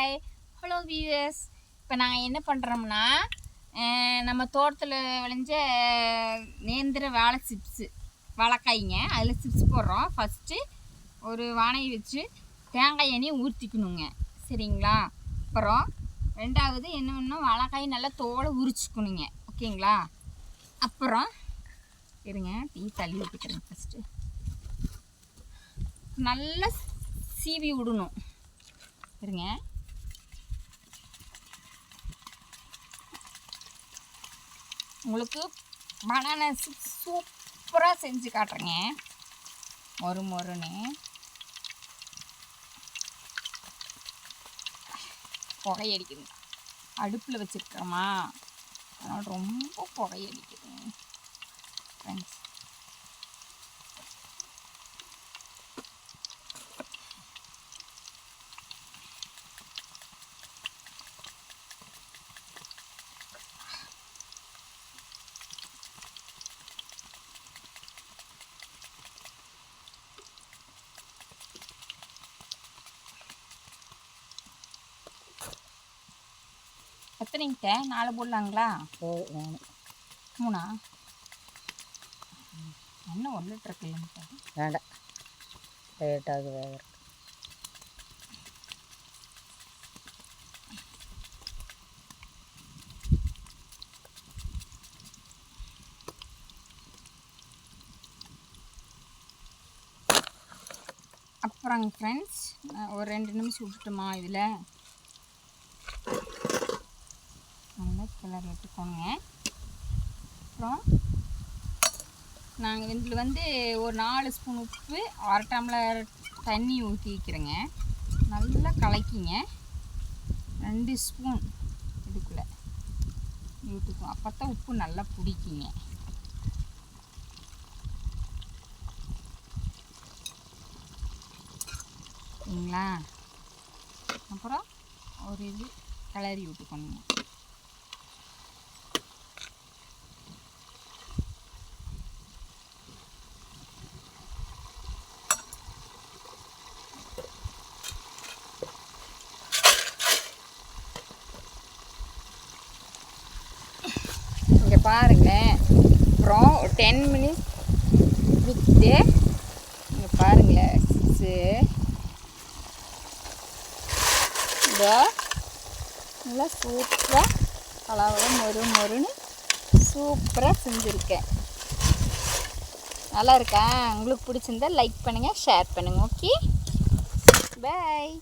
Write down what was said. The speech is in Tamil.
Hi hello viewers. இப்போ நாங்கள் என்ன பண்ணுறோம்னா நம்ம தோட்டத்தில் விளைஞ்ச நேந்திர வாழை சிப்ஸு வாழைக்காய்ங்க, அதில் சிப்ஸ் போடுறோம். ஃபஸ்ட்டு ஒரு வானையை வச்சு தேங்காய் எண்ணெயை ஊற்றிக்கணுங்க, சரிங்களா? அப்புறம் ரெண்டாவது என்ன பண்ணணும், வாழைக்காய் நல்லா தோலை உரிச்சிக்கணுங்க, ஓகேங்களா? அப்புறம் இருங்க, டீ தள்ளி விட்டுக்கிறேன். ஃபஸ்ட்டு நல்லா சீவி விடணும். இருங்க, உங்களுக்கு பனானா சிப்ஸ் சூப்பராக செஞ்சு காட்டுறேங்க. மொறுன்னு புகையடிக்குதுங்க. அடுப்பில் வச்சுருக்கிறோமா, அதனால் ரொம்ப புகையடிக்குதுங்க ஃப்ரெண்ட்ஸ். எத்தனைங்கிட்ட 4 போடலாங்களா? 3 என்ன 1 லிட்டர் இருக்குல்ல, வேண்டாம், லேட்டாக வேக. அப்புறங்க ஃப்ரெண்ட்ஸ், ஒரு 2 நிமிஷம் விட்டுட்டோமா, இதில் நல்லா கிளறி விட்டுக்கோங்க. அப்புறம் நாங்கள் இதில் ஒரு 4 ஸ்பூன் உப்பு, 1/2 டம்ளர் தண்ணி ஊற்றி வைக்கிறேங்க. நல்லா கலக்கிங்க. 2 ஸ்பூன் இதுக்குள்ளே ஊற்றிக்குவோம், அப்போ தான் உப்பு நல்லா பிடிக்குங்க. சரிங்களா? அப்புறம் ஒரு இது கிளறி விட்டுக்கணுங்க. இங்கே பாருங்களேன். அப்புறம் ஒரு 10 மினிட்ஸ் விட்டு இங்கே பாருங்களேன், சிப்ஸு இதோ நல்லா சூப்பராக கலவை மொறுன்னு சூப்பராக செஞ்சுருக்கேன். நல்லா இருக்கா? உங்களுக்கு பிடிச்சிருந்தா லைக் பண்ணுங்கள், ஷேர் பண்ணுங்கள். ஓகே, பாய்.